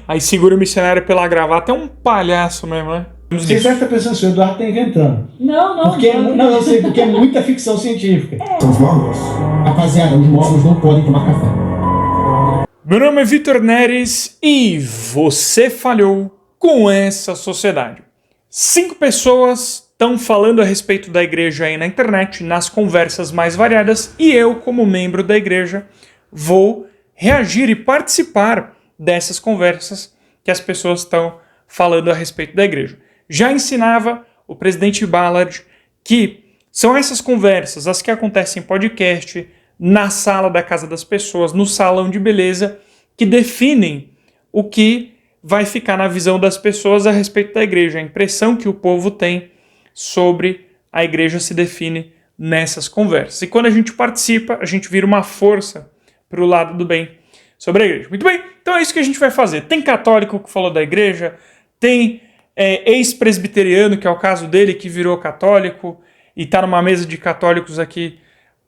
Aí segura o missionário pela gravata, é um palhaço mesmo, né? Você deve estar pensando assim, o Eduardo está inventando. Não. Não, eu sei, porque é muita ficção científica. Os mormons? Rapaziada, os mormons não podem tomar café. Meu nome é Vitor Neres e você falhou com essa sociedade. 5 pessoas estão falando a respeito da igreja aí na internet, nas conversas mais variadas, e eu, como membro da igreja, vou reagir e participar dessas conversas que as pessoas estão falando a respeito da igreja. Já ensinava o presidente Ballard que são essas conversas, as que acontecem em podcast, na sala da casa das pessoas, no salão de beleza, que definem o que vai ficar na visão das pessoas a respeito da igreja. A impressão que o povo tem sobre a igreja se define nessas conversas. E quando a gente participa, a gente vira uma força para o lado do bem sobre a igreja. Muito bem, então é isso que a gente vai fazer. Tem católico que falou da igreja, tem ex-presbiteriano, que é o caso dele, que virou católico e está numa mesa de católicos aqui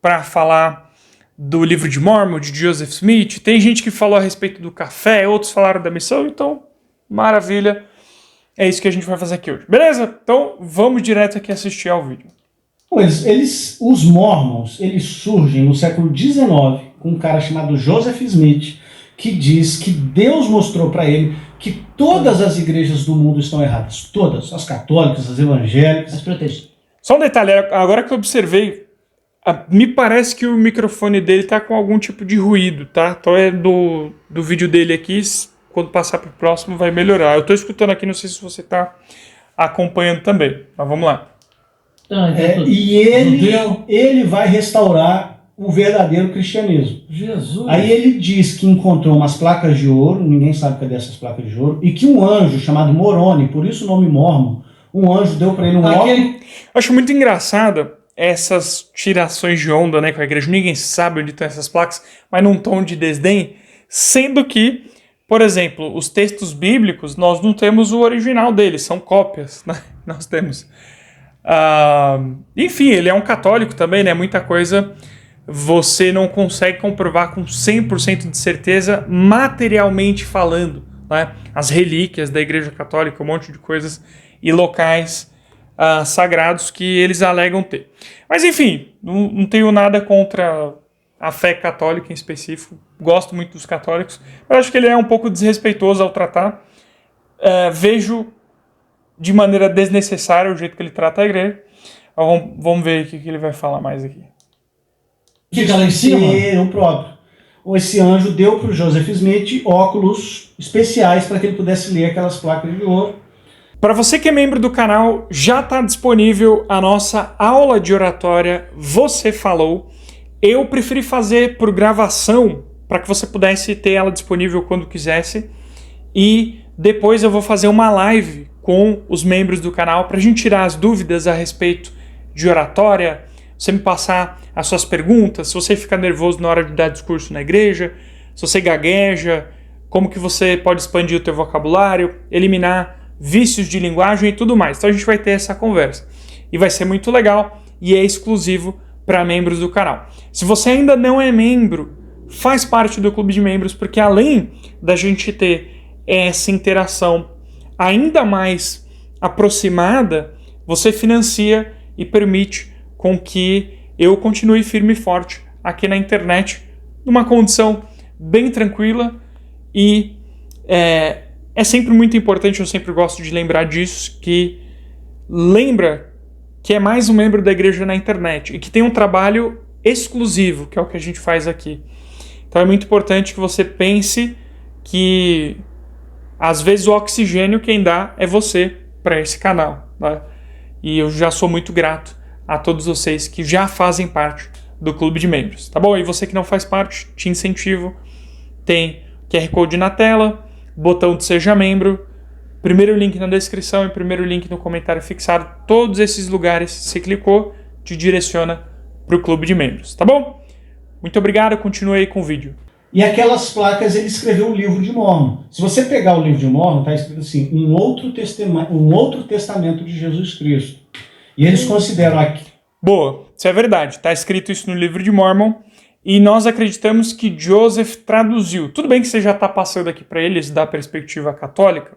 para falar do livro de Mormon, de Joseph Smith. Tem gente que falou a respeito do café, outros falaram da missão, então, maravilha. É isso que a gente vai fazer aqui hoje. Beleza? Então, vamos direto aqui assistir ao vídeo. Os Mormons, eles surgem no século XIX com um cara chamado Joseph Smith, que diz que Deus mostrou para ele que todas as igrejas do mundo estão erradas. Todas. As católicas, as evangélicas. As protestantes. Só um detalhe, agora que eu observei, me parece que o microfone dele tá com algum tipo de ruído, tá? Então é do vídeo dele aqui, quando passar pro próximo vai melhorar. Eu tô escutando aqui, não sei se você tá acompanhando também, mas vamos lá. E ele vai restaurar o verdadeiro cristianismo. Jesus. Aí ele diz que encontrou umas placas de ouro, ninguém sabe cadê essas placas de ouro, e que um anjo chamado Moroni, por isso o nome Mormon, um anjo deu para ele um óculos. Acho muito engraçado essas tirações de onda, né, com a igreja. Ninguém sabe onde estão essas placas, mas num tom de desdém, sendo que, por exemplo, os textos bíblicos, nós não temos o original deles, são cópias, né? Nós temos. Enfim, ele é um católico também, né? Muita coisa você não consegue comprovar com 100% de certeza, materialmente falando, né? As relíquias da Igreja Católica, um monte de coisas e locais sagrados que eles alegam ter. Mas enfim, não tenho nada contra a fé católica em específico, gosto muito dos católicos, mas acho que ele é um pouco desrespeitoso ao tratar. Vejo de maneira desnecessária o jeito que ele trata a igreja. Vamos ver o que ele vai falar mais aqui. Fica lá em cima? O próprio. Esse anjo deu para o Joseph Smith óculos especiais para que ele pudesse ler aquelas placas de ouro. Para você que é membro do canal, já está disponível a nossa aula de oratória Você Falou. Eu preferi fazer por gravação, para que você pudesse ter ela disponível quando quisesse. E depois eu vou fazer uma live com os membros do canal para a gente tirar as dúvidas a respeito de oratória, você me passar as suas perguntas, se você fica nervoso na hora de dar discurso na igreja, se você gagueja, como que você pode expandir o teu vocabulário, eliminar vícios de linguagem e tudo mais. Então a gente vai ter essa conversa. E vai ser muito legal e é exclusivo para membros do canal. Se você ainda não é membro, faz parte do clube de membros, porque além da gente ter essa interação ainda mais aproximada, você financia e permite com que eu continue firme e forte aqui na internet, numa condição bem tranquila e é sempre muito importante, eu sempre gosto de lembrar disso, que lembra que é mais um membro da igreja na internet e que tem um trabalho exclusivo, que é o que a gente faz aqui. Então é muito importante que você pense que às vezes o oxigênio quem dá é você para esse canal, né? E eu já sou muito grato a todos vocês que já fazem parte do clube de membros, tá bom? E você que não faz parte, te incentivo, tem QR Code na tela, botão de seja membro, primeiro link na descrição e primeiro link no comentário fixado. Todos esses lugares, você clicou, te direciona para o clube de membros, tá bom? Muito obrigado, continue aí com o vídeo. E aquelas placas ele escreveu o livro de Mormon. Se você pegar o livro de Mormon, está escrito assim, um outro testamento de Jesus Cristo. E eles consideram aqui. Boa, isso é verdade. Está escrito isso no livro de Mormon. e nós acreditamos que Joseph traduziu. Tudo bem que você já está passando aqui para eles da perspectiva católica,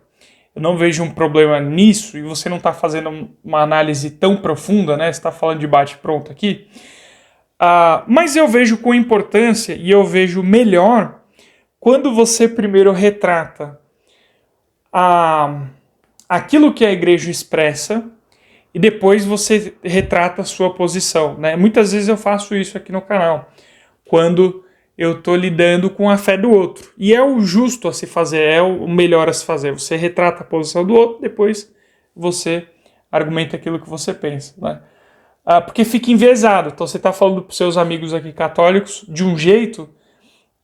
eu não vejo um problema nisso, e você não está fazendo uma análise tão profunda, né? Você está falando de bate-pronto aqui. Mas eu vejo com importância e eu vejo melhor quando você primeiro retrata aquilo que a igreja expressa e depois você retrata a sua posição, né? Muitas vezes eu faço isso aqui no canal, quando eu estou lidando com a fé do outro. E é o justo a se fazer, é o melhor a se fazer. Você retrata a posição do outro, depois você argumenta aquilo que você pensa, né? Porque fica enviesado. Então você está falando para os seus amigos aqui católicos de um jeito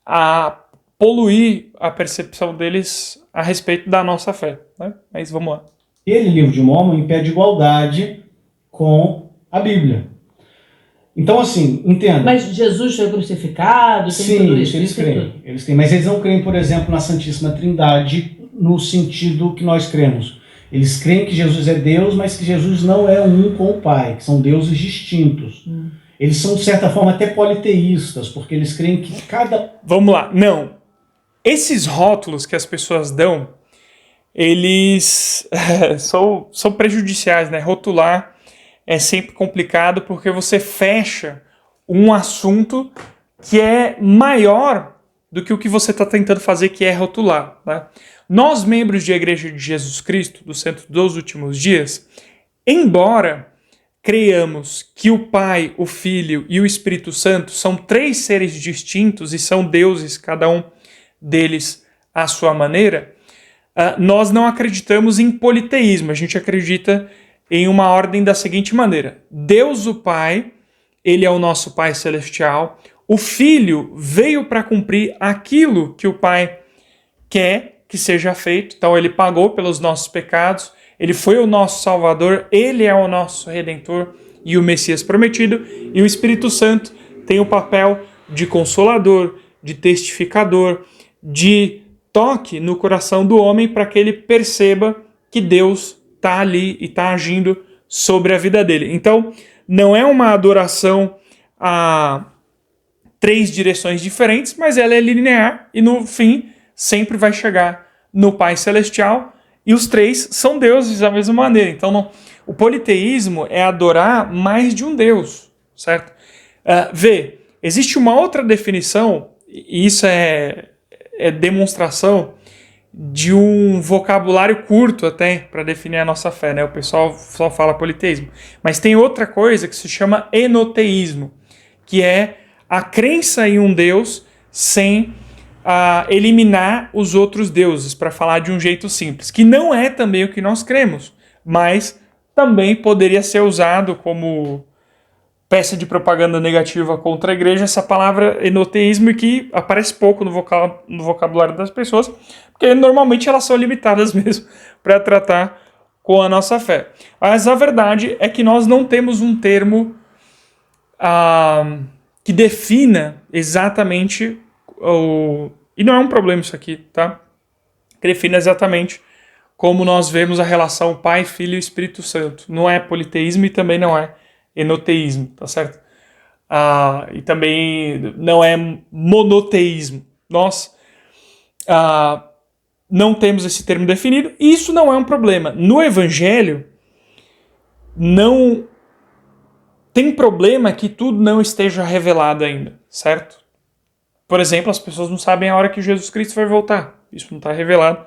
a poluir a percepção deles a respeito da nossa fé, né? Mas vamos lá. Ele, livro de Mórmon, impede igualdade com a Bíblia. Então, assim, entenda. Mas Jesus foi crucificado, tem tudo isso. Eles creem. Eles creem. Mas eles não creem, por exemplo, na Santíssima Trindade no sentido que nós cremos. Eles creem que Jesus é Deus, mas que Jesus não é um com o Pai, que são deuses distintos. Eles são, de certa forma, até politeístas, porque eles creem que cada... Vamos lá. Não. Esses rótulos que as pessoas dão, eles são prejudiciais, né? Rotular é sempre complicado porque você fecha um assunto que é maior do que o que você está tentando fazer, que é rotular, né? Nós, membros de Igreja de Jesus Cristo, do Centro dos Últimos Dias, embora creiamos que o Pai, o Filho e o Espírito Santo são três seres distintos e são deuses, cada um deles à sua maneira, nós não acreditamos em politeísmo. A gente acredita em uma ordem da seguinte maneira: Deus o Pai, ele é o nosso Pai Celestial, o Filho veio para cumprir aquilo que o Pai quer que seja feito, então ele pagou pelos nossos pecados, ele foi o nosso Salvador, ele é o nosso Redentor e o Messias prometido, e o Espírito Santo tem o papel de consolador, de testificador, de toque no coração do homem para que ele perceba que Deus está ali e está agindo sobre a vida dele. Então, não é uma adoração a três direções diferentes, mas ela é linear e no fim sempre vai chegar no Pai Celestial e os três são deuses da mesma maneira. Então, o politeísmo é adorar mais de um Deus, certo? Existe uma outra definição, e isso é demonstração de um vocabulário curto até para definir a nossa fé, né? O pessoal só fala politeísmo. Mas tem outra coisa que se chama enoteísmo, que é a crença em um Deus sem eliminar os outros deuses, para falar de um jeito simples, que não é também o que nós cremos, mas também poderia ser usado como peça de propaganda negativa contra a igreja, essa palavra enoteísmo, que aparece pouco no vocabulário das pessoas, porque normalmente elas são limitadas mesmo para tratar com a nossa fé. Mas a verdade é que nós não temos um termo que defina exatamente e não é um problema isso aqui, tá? Que defina exatamente como nós vemos a relação Pai, Filho e Espírito Santo. Não é politeísmo e também não é enoteísmo, tá certo? E também não é monoteísmo. Nós não temos esse termo definido e isso não é um problema. No Evangelho, não tem problema que tudo não esteja revelado ainda, certo? Por exemplo, as pessoas não sabem a hora que Jesus Cristo vai voltar. Isso não está revelado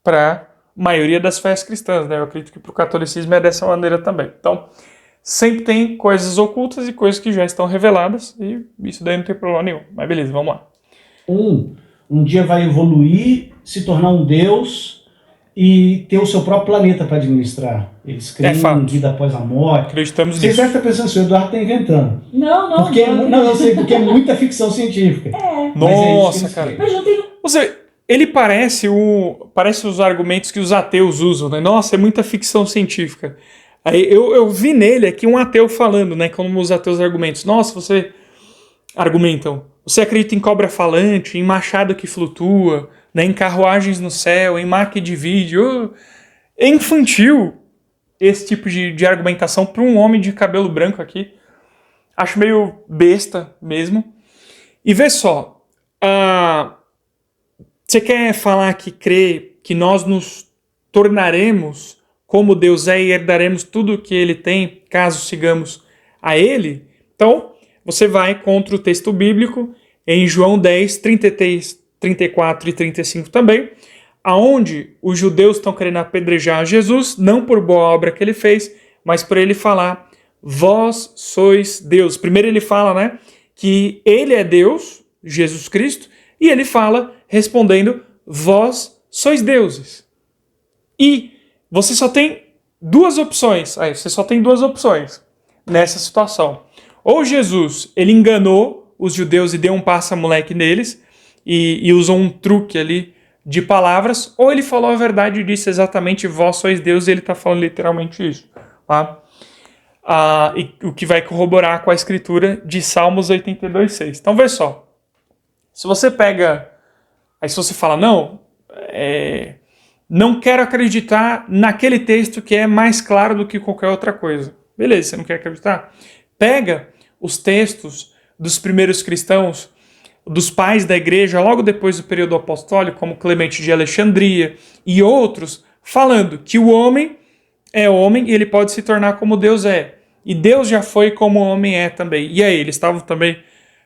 para a maioria das fés cristãs, né? Eu acredito que para o catolicismo é dessa maneira também. Então, sempre tem coisas ocultas e coisas que já estão reveladas, e isso daí não tem problema nenhum. Mas beleza, vamos lá. Um dia vai evoluir, se tornar um deus e ter o seu próprio planeta para administrar. Eles creem em vida após a morte. Acreditamos nisso. Você deve estar pensando, o Eduardo está inventando. Não. Eu sei, porque é muita ficção científica. Nossa, cara. Mas não tem... Ele parece os argumentos que os ateus usam, né? Nossa, é muita ficção científica. Aí eu vi nele aqui um ateu falando, né? Como os ateus argumentos. Nossa, você acredita em cobra falante, em machado que flutua, né, em carruagens no céu, em máquina de vídeo. É infantil esse tipo de argumentação para um homem de cabelo branco aqui. Acho meio besta mesmo. E vê só, você quer falar que crê que nós nos tornaremos como Deus é e herdaremos tudo o que Ele tem, caso sigamos a Ele? Então, você vai contra o texto bíblico em João 10, 33, 34 e 35 também, aonde os judeus estão querendo apedrejar Jesus, não por boa obra que Ele fez, mas por Ele falar, vós sois Deus. Primeiro Ele fala, né, que Ele é Deus, Jesus Cristo, e Ele fala, respondendo, vós sois deuses. E você só tem duas opções. Você só tem duas opções nessa situação. Ou Jesus, ele enganou os judeus e deu um passa-moleque neles e usou um truque ali de palavras, ou ele falou a verdade e disse exatamente vós sois Deus, e ele está falando literalmente isso. Tá? E o que vai corroborar com a escritura de Salmos 82:6. Então vê só. Se você pega... Aí se você fala, não quero acreditar naquele texto que é mais claro do que qualquer outra coisa. Beleza, você não quer acreditar? Pega os textos dos primeiros cristãos, dos pais da igreja, logo depois do período apostólico, como Clemente de Alexandria e outros, falando que o homem é homem e ele pode se tornar como Deus é. E Deus já foi como o homem é também. E aí, eles estavam também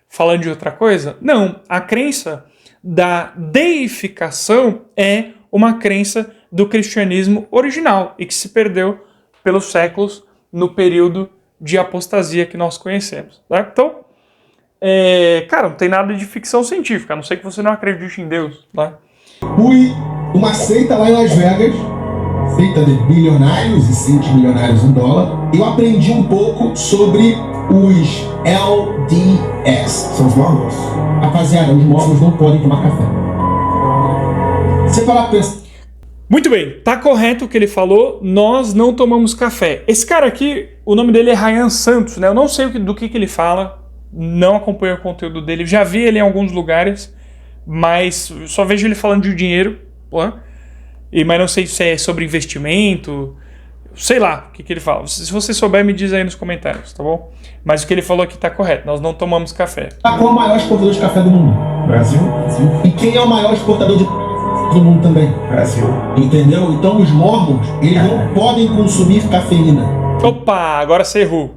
falando de outra coisa? Não, a crença da deificação é uma crença do cristianismo original e que se perdeu pelos séculos no período de apostasia que nós conhecemos. Tá? Então, cara, não tem nada de ficção científica, a não ser que você não acredite em Deus. Tá? Fui uma seita lá em Las Vegas, seita de bilionários e centimilionários em dólar. Eu aprendi um pouco sobre os LDS, são os mormons. Rapaziada, os mormons não podem tomar café. Você fala, pensa. Muito bem, tá correto o que ele falou, nós não tomamos café. Esse cara aqui, o nome dele é Ryan Santos, né? Eu não sei do que ele fala, não acompanho o conteúdo dele, já vi ele em alguns lugares, mas só vejo ele falando de dinheiro, mas não sei se é sobre investimento, sei lá o que ele fala. Se você souber, me diz aí nos comentários, tá bom? Mas o que ele falou aqui tá correto, nós não tomamos café. Qual é o maior exportador de café do mundo? Brasil. E quem é o maior exportador de do mundo também? Brasil. Entendeu? Então os mormons, eles não podem consumir cafeína. Opa, agora você errou.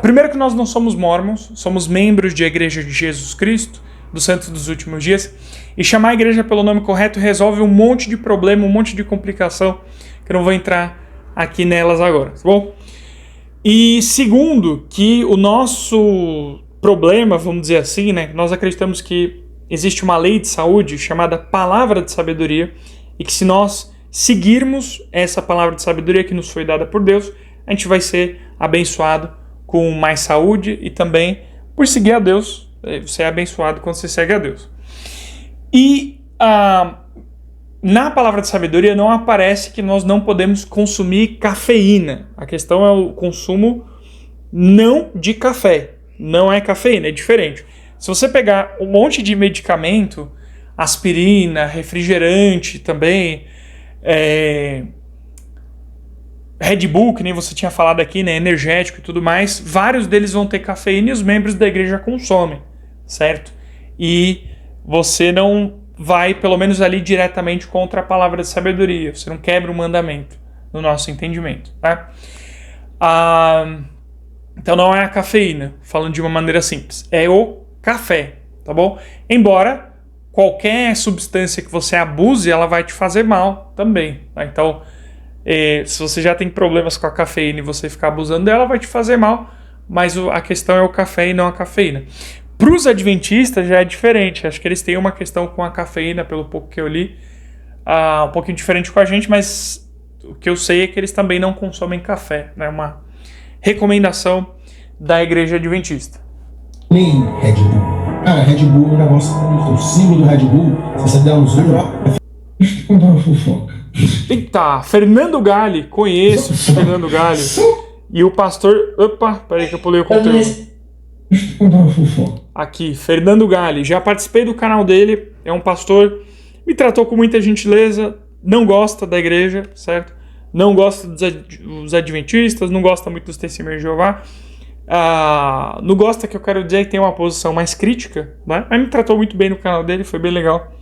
Primeiro que nós não somos mormons, somos membros de Igreja de Jesus Cristo, dos Santos dos Últimos Dias, e chamar a igreja pelo nome correto resolve um monte de problema, um monte de complicação, que eu não vou entrar aqui nelas agora, tá bom? E segundo, que o nosso problema, vamos dizer assim, né, nós acreditamos que existe uma lei de saúde chamada Palavra de Sabedoria, e que se nós seguirmos essa palavra de sabedoria que nos foi dada por Deus, a gente vai ser abençoado com mais saúde e também por seguir a Deus. Você é abençoado quando você segue a Deus. E na palavra de sabedoria não aparece que nós não podemos consumir cafeína. A questão é o consumo não de café. Não é cafeína, é diferente. Se você pegar um monte de medicamento, aspirina, refrigerante também, Red Bull, que nem você tinha falado aqui, né, energético e tudo mais, vários deles vão ter cafeína e os membros da igreja consomem, certo? E você não vai, pelo menos ali, diretamente contra a palavra de sabedoria, você não quebra o mandamento, no nosso entendimento, tá? Então não é a cafeína, falando de uma maneira simples, é o café, tá bom? Embora qualquer substância que você abuse, ela vai te fazer mal também, tá? Então, se você já tem problemas com a cafeína e você ficar abusando dela, vai te fazer mal, mas a questão é o café e não a cafeína. Para os adventistas já é diferente, acho que eles têm uma questão com a cafeína, pelo pouco que eu li, um pouquinho diferente com a gente, mas o que eu sei é que eles também não consomem café, né? Uma recomendação da igreja adventista. Nem Red Bull. Cara, Red Bull é um negócio, o símbolo do Red Bull, se você der um zoom, deixa eu contar uma fofoca. Eita, Fernando Galli, conheço Fernando Galli. E o pastor... Opa, peraí que eu pulei o conteúdo. Deixa eu contar uma fofoca. Aqui, Fernando Galli. Já participei do canal dele, é um pastor, me tratou com muita gentileza, não gosta da igreja, certo? Não gosta dos adventistas, não gosta muito dos testemunhos de Jeová. Não gosta, que eu quero dizer que tem uma posição mais crítica, né? Mas me tratou muito bem no canal dele, foi bem legal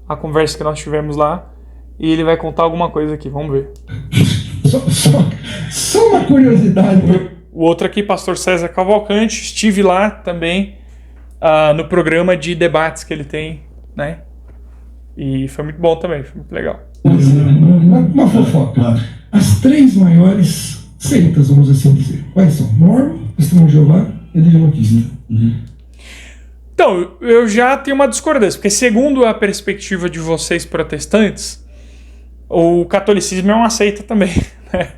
a conversa que nós tivemos lá. E ele vai contar alguma coisa aqui, vamos ver. Só uma curiosidade. O outro aqui, pastor César Cavalcante, estive lá também no programa de debates que ele tem, né? E foi muito bom também, foi muito legal. Uma fofoca. As 3 maiores seitas, vamos assim dizer. Quais são? Mormon, Testemunho de Jeová e Adventista. Então, eu já tenho uma discordância, porque segundo a perspectiva de vocês protestantes, o catolicismo é uma seita também, né?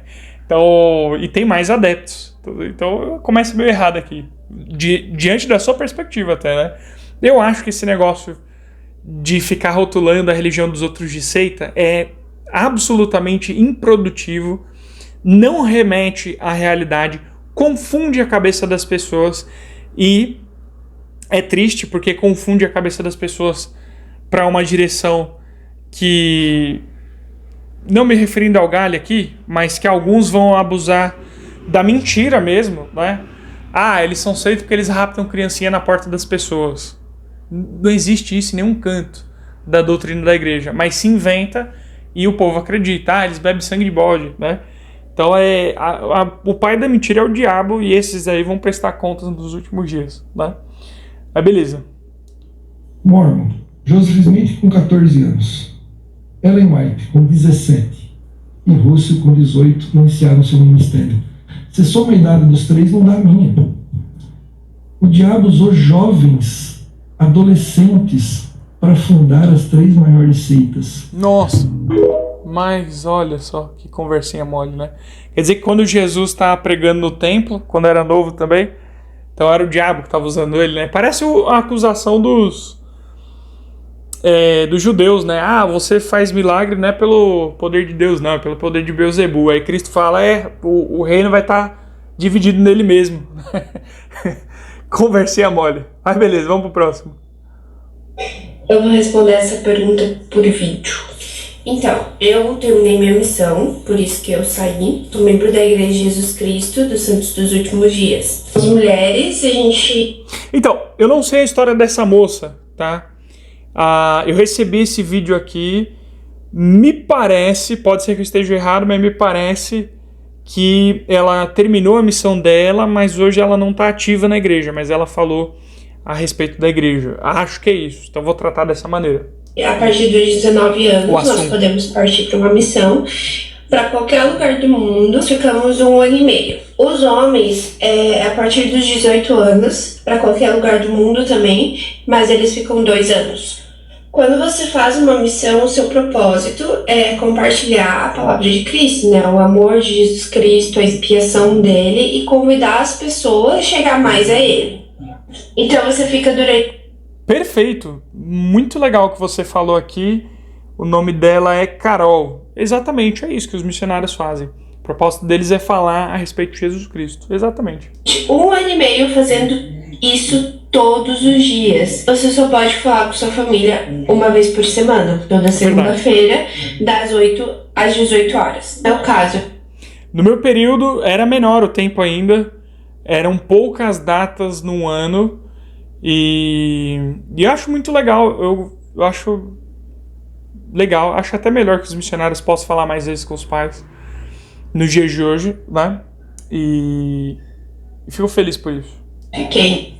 Então, e tem mais adeptos. Então, começa meio errado aqui. Diante da sua perspectiva até, né? Eu acho que esse negócio de ficar rotulando a religião dos outros de seita é absolutamente improdutivo, não remete à realidade, confunde a cabeça das pessoas e é triste porque confunde a cabeça das pessoas para uma direção que, não me referindo ao galho aqui, mas que alguns vão abusar da mentira mesmo, né? Eles são seitos porque eles raptam criancinha na porta das pessoas. Não existe isso em nenhum canto da doutrina da igreja, mas se inventa e o povo acredita. Eles bebem sangue de bode, né? Então o pai da mentira é o diabo e esses aí vão prestar contas nos últimos dias, né? Mas beleza. Mormon, Joseph Smith com 14 anos. Ellen White com 17. E Russell com 18 não iniciaram seu ministério. Se soma a idade dos 3, não dá a minha. O diabo usou jovens, adolescentes, para fundar as 3 maiores seitas. Nossa, mas olha só que conversinha mole, né? Quer dizer que quando Jesus estava pregando no templo, quando era novo também, então era o diabo que estava usando ele, né? Parece a acusação dos judeus, né? Você faz milagre não é pelo poder de Deus, não, é pelo poder de Beelzebu. Aí Cristo fala, o reino vai estar dividido nele mesmo. Conversinha mole. Mas beleza, vamos pro próximo. Eu vou responder essa pergunta por vídeo. Então, eu terminei minha missão, por isso que eu saí. Sou membro da Igreja de Jesus Cristo dos Santos dos Últimos Dias. As mulheres, a gente... Então, eu não sei a história dessa moça, tá? Eu recebi esse vídeo aqui, me parece, pode ser que eu esteja errado, mas me parece que ela terminou a missão dela, mas hoje ela não está ativa na igreja, mas ela falou a respeito da igreja. Acho que é isso, então vou tratar dessa maneira. A partir dos 19 anos, nós podemos partir para uma missão para qualquer lugar do mundo. Ficamos 1 ano e meio. Os homens, a partir dos 18 anos, para qualquer lugar do mundo também, mas eles ficam 2 anos. Quando você faz uma missão, o seu propósito é compartilhar a palavra de Cristo, né? O amor de Jesus Cristo, a expiação dele e convidar as pessoas a chegar mais a ele. Então você fica durante... Perfeito, muito legal o que você falou aqui. O nome dela é Carol. Exatamente, é isso que os missionários fazem. O propósito deles é falar a respeito de Jesus Cristo. Exatamente. 1 ano e meio fazendo isso todos os dias. Você só pode falar com sua família uma vez por semana, toda segunda-feira, das 8 às 18 horas. É o caso. No meu período era menor o tempo ainda. Eram poucas datas num ano. E eu acho muito legal, eu acho legal, acho até melhor que os missionários possam falar mais vezes com os pais nos dias de hoje, né? E fico feliz por isso. Fiquei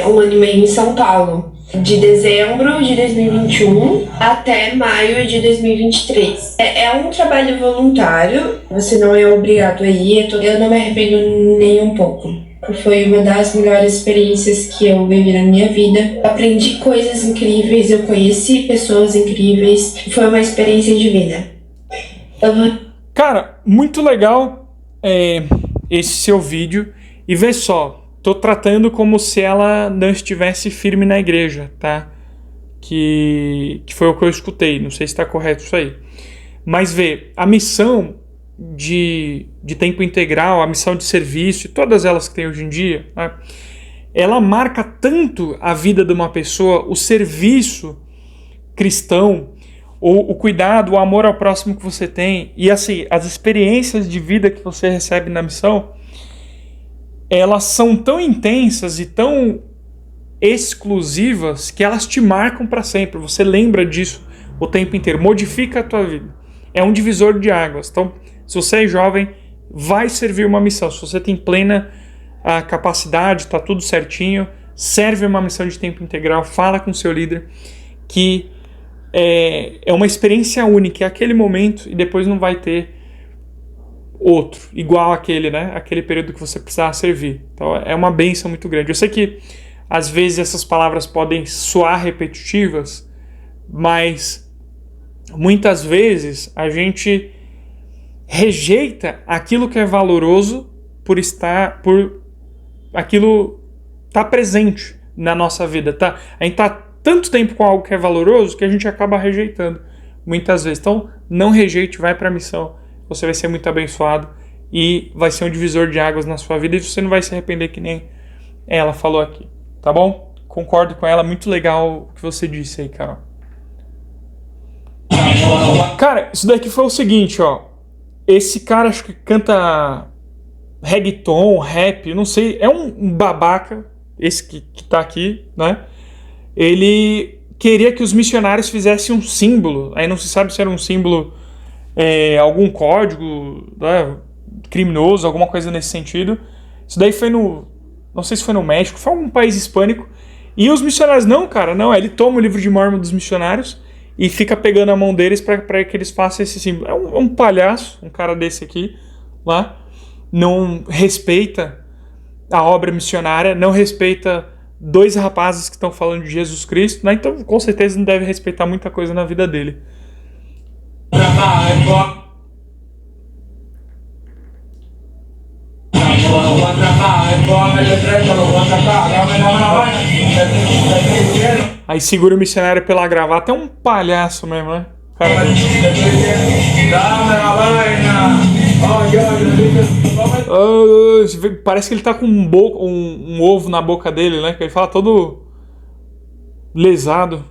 1 ano e meio em São Paulo, de dezembro de 2021 até maio de 2023. É um trabalho voluntário, você não é obrigado a ir, eu não me arrependo nem um pouco. Foi uma das melhores experiências que eu vivi na minha vida. Aprendi coisas incríveis, eu conheci pessoas incríveis. Foi uma experiência de vida. Cara, muito legal esse seu vídeo. E vê só, tô tratando como se ela não estivesse firme na igreja, tá? Que foi o que eu escutei, não sei se está correto isso aí. Mas vê, a missão de tempo integral, a missão de serviço, todas elas que tem hoje em dia, né? Ela marca tanto a vida de uma pessoa, o serviço cristão, o cuidado, o amor ao próximo que você tem, e assim, as experiências de vida que você recebe na missão, elas são tão intensas e tão exclusivas que elas te marcam para sempre. Você lembra disso o tempo inteiro. Modifica a tua vida. É um divisor de águas. Então, se você é jovem, vai servir uma missão. Se você tem plena capacidade, está tudo certinho, serve uma missão de tempo integral, fala com o seu líder, que é uma experiência única, é aquele momento e depois não vai ter outro, igual aquele, né? Aquele período que você precisava servir. Então é uma bênção muito grande. Eu sei que às vezes essas palavras podem soar repetitivas, mas muitas vezes a gente rejeita aquilo que é valoroso por aquilo tá presente na nossa vida, tá? A gente tá tanto tempo com algo que é valoroso que a gente acaba rejeitando muitas vezes. Então, não rejeite, vai para a missão. Você vai ser muito abençoado e vai ser um divisor de águas na sua vida e você não vai se arrepender que nem ela falou aqui, tá bom? Concordo com ela, muito legal o que você disse aí, Carol. Cara, isso daqui foi o seguinte, ó. Esse cara acho que canta reggaeton, rap, não sei, é um babaca, esse que tá aqui, né? Ele queria que os missionários fizessem um símbolo, aí não se sabe se era um símbolo, algum código, né, criminoso, alguma coisa nesse sentido. Isso daí foi não sei se foi no México, foi algum país hispânico, e os missionários, não, cara, não, ele toma o livro de Mórmon dos missionários e fica pegando a mão deles para que eles façam esse símbolo. É um palhaço, um cara desse aqui, lá, não respeita a obra missionária, não respeita dois rapazes que estão falando de Jesus Cristo, né? Então com certeza não deve respeitar muita coisa na vida dele. Aí segura o missionário pela gravata, é um palhaço mesmo, né? Cara... parece que ele tá com um ovo na boca dele, né? Que ele fala todo lesado.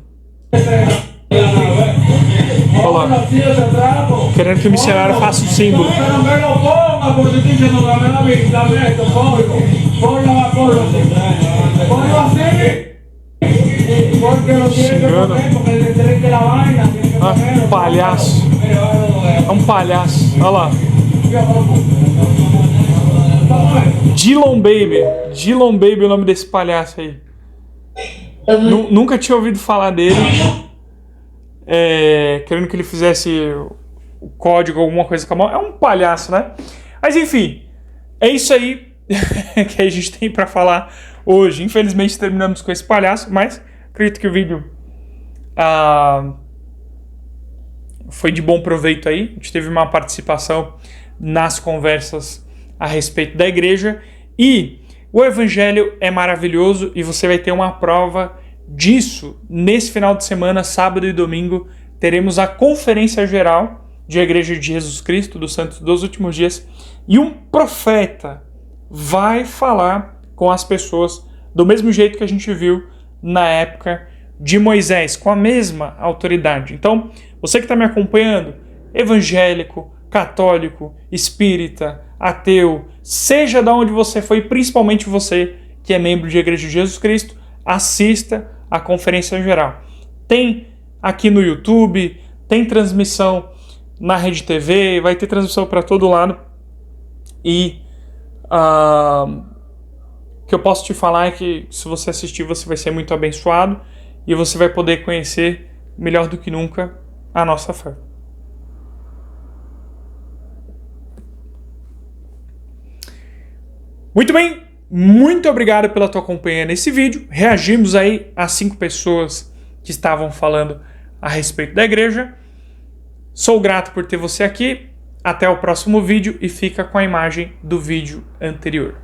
Olha lá. Querendo que o missionário faça o símbolo. Xingando. Ah, palhaço. É um palhaço. Olha lá. Dillon Baby é o nome desse palhaço aí. Nunca tinha ouvido falar dele. Querendo que ele fizesse o código, alguma coisa com a mão. É um palhaço, né? Mas enfim, é isso aí que a gente tem pra falar hoje. Infelizmente terminamos com esse palhaço, mas acredito que o vídeo foi de bom proveito aí. A gente teve uma participação nas conversas a respeito da igreja e o evangelho é maravilhoso e você vai ter uma prova disso nesse final de semana, sábado e domingo. Teremos a conferência geral de Igreja de Jesus Cristo dos Santos dos Últimos Dias e um profeta vai falar com as pessoas do mesmo jeito que a gente viu na época de Moisés, com a mesma autoridade. Então, você que está me acompanhando, evangélico, católico, espírita, ateu, seja de onde você foi, principalmente você que é membro de Igreja de Jesus Cristo, assista a conferência geral. Tem aqui no YouTube, tem transmissão na Rede TV, vai ter transmissão para todo lado. E o que eu posso te falar é que se você assistir, você vai ser muito abençoado e você vai poder conhecer melhor do que nunca a nossa fé. Muito bem, muito obrigado pela tua companhia nesse vídeo. Reagimos aí a 5 pessoas que estavam falando a respeito da igreja. Sou grato por ter você aqui. Até o próximo vídeo e fica com a imagem do vídeo anterior.